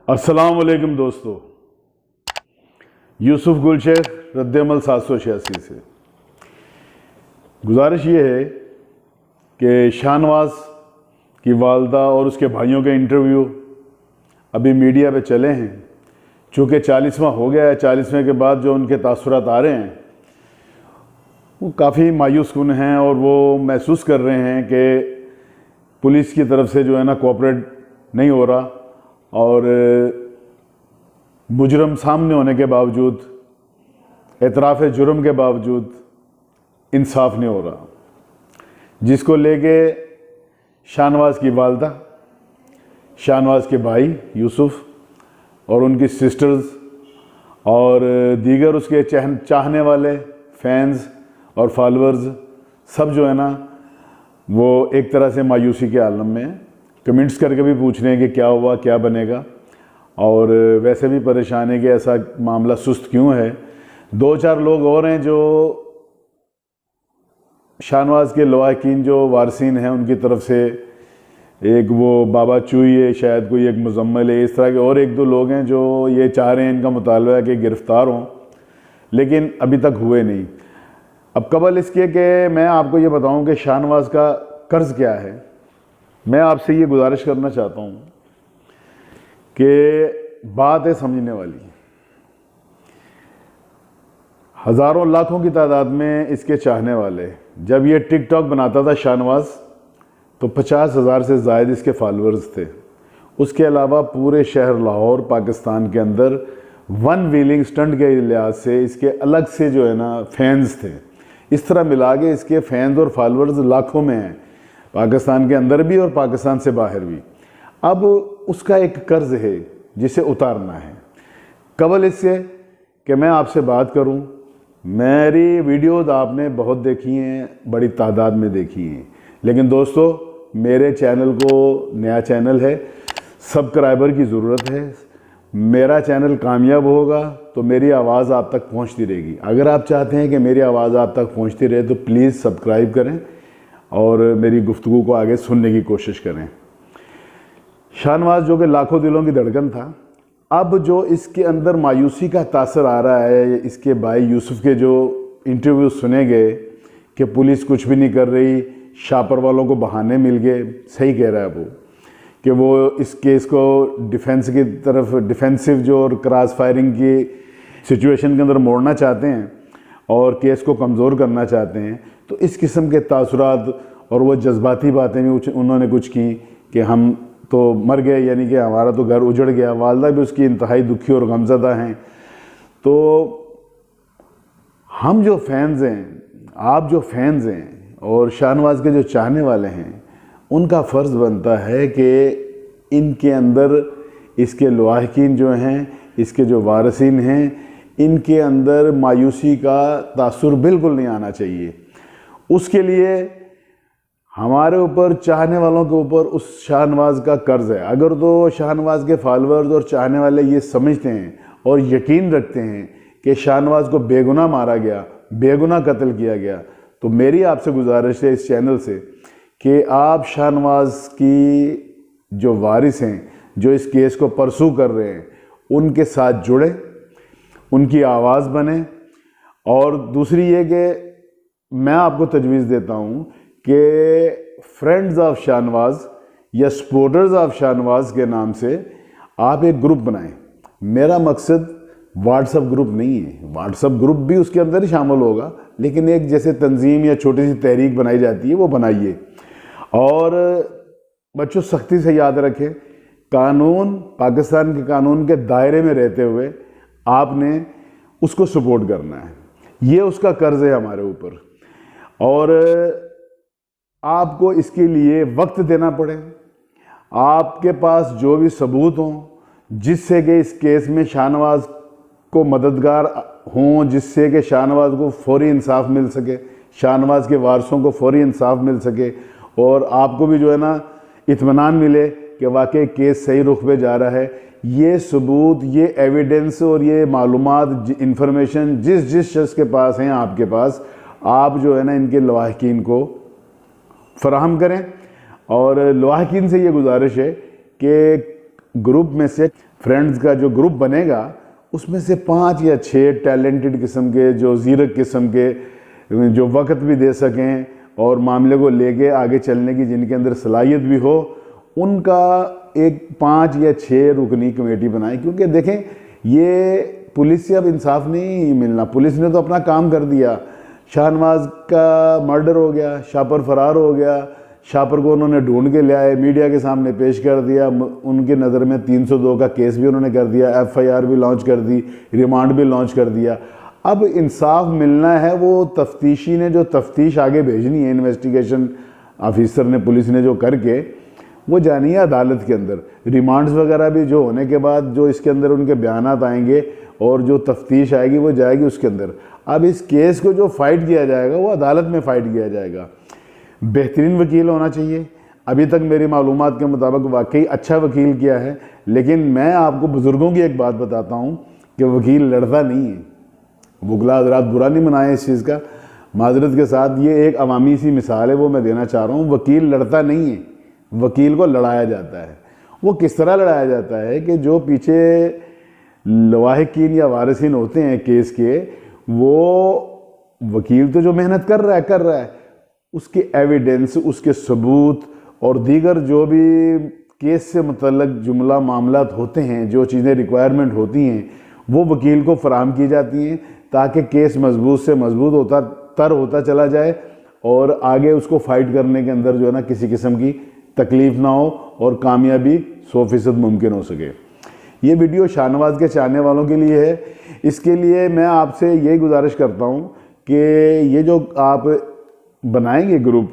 अस्सलाम वालेकुम दोस्तों, यूसुफ गुलशेख रद्दमल 786 से गुजारिश ये है कि शाहनवाज की वालदा और उसके भाइयों के इंटरव्यू अभी मीडिया पे चले हैं। चूँकि 40वां हो गया है, 40वें के बाद जो उनके तासुरात आ रहे हैं वो काफ़ी मायूस कुन हैं और वो महसूस कर रहे हैं कि पुलिस की तरफ से जो है ना कोऑपरेट नहीं हो रहा और मुजरम सामने होने के बावजूद, एतराफ़ जुर्म के बावजूद इंसाफ नहीं हो रहा, जिसको लेके शाहनवाज की वालदा, शाहनवाज के भाई यूसुफ और उनकी सिस्टर्स और दीगर उसके चाहने वाले फैंस और फॉलोअर्स सब जो है ना वो एक तरह से मायूसी के आलम में हैं। कमेंट्स करके भी पूछ रहे हैं कि क्या हुआ, क्या बनेगा, और वैसे भी परेशान है कि ऐसा मामला सुस्त क्यों है। 2-4 लोग और हैं जो शाहनवाज के लवाकिन जो वारसीन हैं उनकी तरफ से, एक वो बाबा चुई है, शायद कोई एक मुजम्मल है, इस तरह के और 1-2 लोग हैं जो ये चाह रहे हैं, इनका मुतालबा है कि गिरफ़्तार हों, लेकिन अभी तक हुए नहीं। अब कबल इसके कि मैं आपको ये बताऊं कि शाहनवाज का कर्ज़ क्या है, मैं आपसे ये गुजारिश करना चाहता हूँ कि बात है समझने वाली। हज़ारों लाखों की तादाद में इसके चाहने वाले, जब ये टिकटॉक बनाता था शाहनवाज तो 50,000 से ज़ायद इसके फॉलोअर्स थे। उसके अलावा पूरे शहर लाहौर पाकिस्तान के अंदर वन व्हीलिंग स्टंट के लिहाज से इसके अलग से जो है ना फैंस थे। इस तरह मिला के इसके फैंस और फॉलोअर्स लाखों में हैं, पाकिस्तान के अंदर भी और पाकिस्तान से बाहर भी। अब उसका एक कर्ज़ है जिसे उतारना है। कबल इससे कि मैं आपसे बात करूं, मेरी वीडियोज़ आपने बहुत देखी हैं, बड़ी तादाद में देखी हैं, लेकिन दोस्तों मेरे चैनल को, नया चैनल है, सब्सक्राइबर की ज़रूरत है। मेरा चैनल कामयाब होगा तो मेरी आवाज़ आप तक पहुंचती रहेगी। अगर आप चाहते हैं कि मेरी आवाज़ आप तक पहुंचती रहे तो प्लीज़ सब्सक्राइब करें और मेरी गुफ्तगू को आगे सुनने की कोशिश करें। शाहनवाज जो कि लाखों दिलों की धड़कन था, अब जो इसके अंदर मायूसी का तासर आ रहा है, इसके भाई यूसुफ के जो इंटरव्यू सुने गए कि पुलिस कुछ भी नहीं कर रही, शापर वालों को बहाने मिल गए, सही कह रहा है वो कि वो इस केस को डिफेंस की तरफ, डिफेंसिव जो और क्रॉस फायरिंग की सिचुएशन के अंदर मोड़ना चाहते हैं और केस को कमज़ोर करना चाहते हैं। तो इस किस्म के तासुरात और वो जज्बाती बातें भी उन्होंने कुछ की कि हम तो मर गए, यानी कि हमारा तो घर उजड़ गया। वालदा भी उसकी इंतहाई दुखी और गमज़दा हैं। तो हम जो फैंस हैं, आप जो फैंस हैं और शाहनवाज के जो चाहने वाले हैं, उनका फ़र्ज़ बनता है कि इनके अंदर इसके लवाहिकीन जो हैं, इसके जो वारसीन हैं, इनके अंदर मायूसी का तासुर बिल्कुल नहीं आना चाहिए। उसके लिए हमारे ऊपर, चाहने वालों के ऊपर उस शाहनवाज का कर्ज़ है। अगर तो शाहनवाज के फॉलोअर्स और चाहने वाले ये समझते हैं और यकीन रखते हैं कि शाहनवाज को बेगुनाह मारा गया, बेगुनाह कत्ल किया गया, तो मेरी आपसे गुजारिश है इस चैनल से कि आप शाहनवाज की जो वारिस हैं, जो इस केस को परसू कर रहे हैं, उनके साथ जुड़ें, उनकी आवाज़ बने। और दूसरी ये कि मैं आपको तजवीज़ देता हूँ कि फ्रेंड्स ऑफ शाहनवाज या सपोर्टर्स ऑफ शाहनवाज के नाम से आप एक ग्रुप बनाएं। मेरा मकसद व्हाट्सएप ग्रुप नहीं है, व्हाट्सएप ग्रुप भी उसके अंदर ही शामिल होगा, लेकिन एक जैसे तंजीम या छोटी सी तहरीक बनाई जाती है वो बनाइए। और बच्चों सख्ती से याद रखें, कानून, पाकिस्तान के कानून के दायरे में रहते हुए आपने उसको सपोर्ट करना है। ये उसका कर्ज़ है हमारे ऊपर, और आपको इसके लिए वक्त देना पड़े। आपके पास जो भी सबूत हों जिससे कि इस केस में शाहनवाज को मददगार हों, जिससे कि शाहनवाज को फौरी इंसाफ मिल सके, शाहनवाज के वारसों को फौरी इंसाफ मिल सके, और आपको भी जो है ना इत्मीनान मिले कि वाकई केस सही रुख पे जा रहा है। ये सबूत, ये एविडेंस और ये मालूमात, इंफॉर्मेशन जिस शख्स के पास हैं, आपके पास, आप जो है ना इनके लवाहिकीन को फराहम करें। और लवाहिकीन से ये गुजारिश है कि ग्रुप में से, फ्रेंड्स का जो ग्रुप बनेगा उसमें से 5 या 6 टैलेंटेड किस्म के, जो ज़ीरक किस्म के, जो वक्त भी दे सकें और मामले को लेके आगे चलने की जिनके अंदर सलाहियत भी हो, उनका एक 5 या 6 रुकनी कमेटी बनाएं। क्योंकि देखें, ये पुलिस से अब इंसाफ नहीं मिलना। पुलिस ने तो अपना काम कर दिया, शाहनवाज का मर्डर हो गया, शापर फरार हो गया, शापर को उन्होंने ढूंढ के ले आए, मीडिया के सामने पेश कर दिया, उनके नज़र में 302 का केस भी उन्होंने कर दिया, FIR भी लॉन्च कर दी, रिमांड भी लॉन्च कर दिया। अब इंसाफ मिलना है, वो तफ्तीशी ने जो तफ्तीश आगे भेजनी है, इन्वेस्टिगेशन ऑफिसर ने, पुलिस ने जो करके वो जानी है अदालत के अंदर। रिमांड्स वगैरह भी जो होने के बाद जो इसके अंदर उनके बयानात आएंगे और जो तफ्तीश आएगी वो जाएगी उसके अंदर। अब इस केस को जो फाइट किया जाएगा वो अदालत में फ़ाइट किया जाएगा। बेहतरीन वकील होना चाहिए। अभी तक मेरी मालूमात के मुताबिक वाकई अच्छा वकील किया है, लेकिन मैं आपको बुज़ुर्गों की एक बात बताता हूँ कि वकील लड़ता नहीं है। वकला हज़रात बुरा नहीं मनाए इस चीज़ का, माजरत के साथ। ये एक अवामी सी मिसाल है, वो मैं देना चाह रहा हूँ। वकील लड़ता नहीं है, वकील को लड़ाया जाता है। वो किस तरह लड़ाया जाता है कि जो पीछे लवाहिकीन या वारिसीन होते हैं केस के, वो वकील तो जो मेहनत कर रहा है उसके एविडेंस, उसके सबूत और दीगर जो भी केस से मुतल्लक जुमला मामलात होते हैं, जो चीज़ें रिक्वायरमेंट होती हैं, वो वकील को फराहम की जाती हैं ताकि केस मजबूत से मजबूत होता चला जाए और आगे उसको फाइट करने के अंदर जो है ना किसी किस्म की तकलीफ़ ना हो और कामयाबी 100% मुमकिन हो सके। ये वीडियो शाहनवाज के चाहने वालों के लिए है। इसके लिए मैं आपसे यही गुजारिश करता हूँ कि ये जो आप बनाएंगे ग्रुप,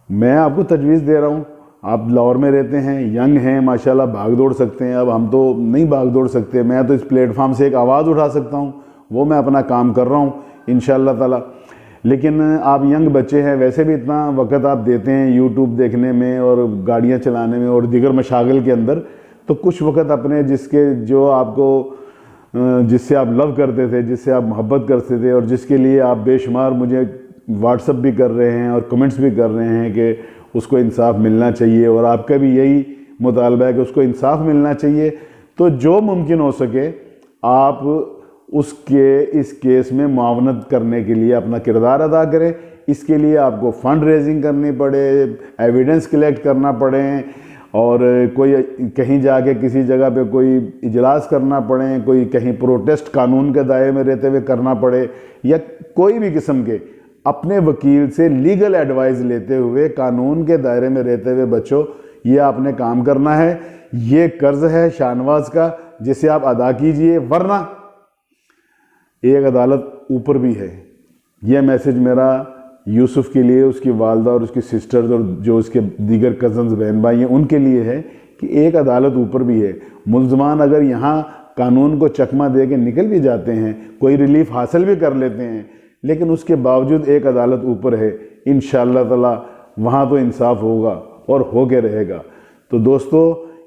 मैं आपको तजवीज़ दे रहा हूँ। आप लाहौर में रहते हैं, यंग हैं, माशाल्लाह भाग दौड़ सकते हैं। अब हम तो नहीं भाग दौड़ सकते, मैं तो इस प्लेटफॉर्म से एक आवाज़ उठा सकता हूँ, वो मैं अपना काम कर रहा हूँ इंशाअल्लाह ताला। लेकिन आप यंग बच्चे हैं, वैसे भी इतना वक्त आप देते हैं यूट्यूब देखने में और गाड़ियाँ चलाने में और दीगर मशागल के अंदर, तो कुछ वक्त अपने जो आपको जिससे आप लव करते थे, जिससे आप मोहब्बत करते थे और जिसके लिए आप बेशुमार मुझे व्हाट्सअप भी कर रहे हैं और कमेंट्स भी कर रहे हैं कि उसको इंसाफ मिलना चाहिए, और आपका भी यही मुतालबा है कि उसको इंसाफ मिलना चाहिए, तो जो मुमकिन हो सके आप उसके इस केस में मुआवनत करने के लिए अपना किरदार अदा करें। इसके लिए आपको फ़ंड रेजिंग करनी पड़े, एविडेंस कलेक्ट करना पड़े और कोई कहीं जाके किसी जगह पे कोई इजलास करना पड़े, कोई कहीं प्रोटेस्ट कानून के दायरे में रहते हुए करना पड़े, या कोई भी किस्म के अपने वकील से लीगल एडवाइस लेते हुए कानून के दायरे में रहते हुए बच्चों, ये आपने काम करना है। ये कर्ज है शाहनवाज का जिसे आप अदा कीजिए, वरना एक अदालत ऊपर भी है। यह मैसेज मेरा यूसुफ के लिए, उसकी वालदा और उसकी सिस्टर्स और जो उसके दीगर कज़न्स बहन भाई हैं उनके लिए है कि एक अदालत ऊपर भी है। मुल्ज़मान अगर यहाँ कानून को चकमा दे के निकल भी जाते हैं, कोई रिलीफ हासिल भी कर लेते हैं, लेकिन उसके बावजूद एक अदालत ऊपर है। इंशाअल्लाह ताला वहाँ तो इंसाफ होगा और हो के रहेगा। तो दोस्तों,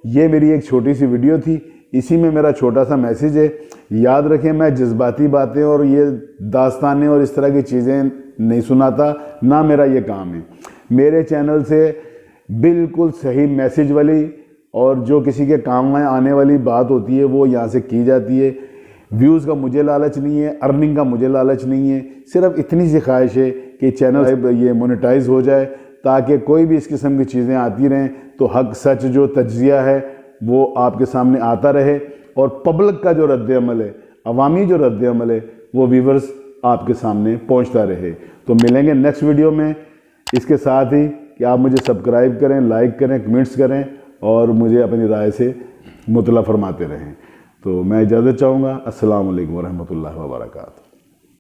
ये मेरी एक छोटी सी वीडियो थी, इसी में मेरा छोटा सा मैसेज है। याद रखें, मैं जज्बाती बातें और ये दास्तानें और इस तरह की चीज़ें नहीं सुनाता, ना मेरा ये काम है। मेरे चैनल से बिल्कुल सही मैसेज वाली और जो किसी के काम में आने वाली बात होती है वो यहाँ से की जाती है। व्यूज़ का मुझे लालच नहीं है, अर्निंग का मुझे लालच नहीं है, सिर्फ इतनी सी ख्वाहिश है कि चैनल ये मोनेटाइज हो जाए ताकि कोई भी इस किस्म की चीज़ें आती रहें तो हक सच जो तज्जिया है वो आपके सामने आता रहे और पब्लिक का जो रद्द-ए-अमल है, अवामी जो रद्द-ए-अमल है, वो व्यूवर्स आपके सामने पहुंचता रहे। तो मिलेंगे नेक्स्ट वीडियो में। इसके साथ ही कि आप मुझे सब्सक्राइब करें, लाइक करें, कमेंट्स करें और मुझे अपनी राय से मुतला फरमाते रहें। तो मैं इजाज़त चाहूँगा। अस्सलाम वालेकुम व रहमतुल्लाहि व बरकातहू।